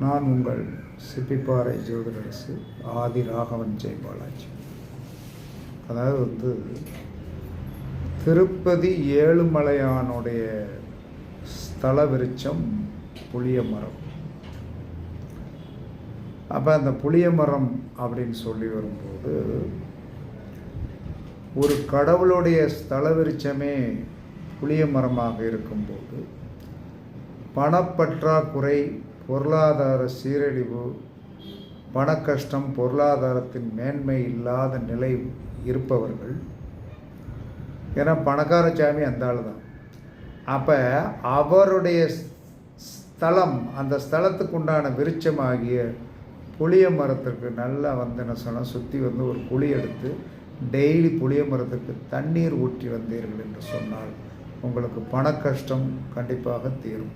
நான் உங்கள் சிப்பிப்பாறை ஜோதிடரசு ஆதி ராகவன் ஜெயபாலாஜி. அதாவது திருப்பதி ஏழுமலையானுடைய ஸ்தல விருட்சம் புளிய மரம். அப்போ அந்த புளிய மரம் அப்படின்னு சொல்லி வரும்போது ஒரு கடவுளுடைய ஸ்தல விருட்சமே புளிய மரமாக இருக்கும்போது பணப்பற்றாக்குறை, பொருளாதார சீரழிவு, பணக்கஷ்டம், பொருளாதாரத்தின் மேன்மை இல்லாத நிலை இருப்பவர்கள், ஏன்னா பணக்கார சாமி அந்த ஆள் தான். அப்போ அவருடைய ஸ்தலம், அந்த ஸ்தலத்துக்கு உண்டான விருட்சமாகிய புளிய மரத்திற்கு நல்லா என்ன சொன்னால் சுற்றி ஒரு குழி எடுத்து டெய்லி புளிய மரத்துக்கு தண்ணீர் ஊற்றி வந்தீர்கள் என்று சொன்னால் உங்களுக்கு பண கஷ்டம் கண்டிப்பாக தீரும்.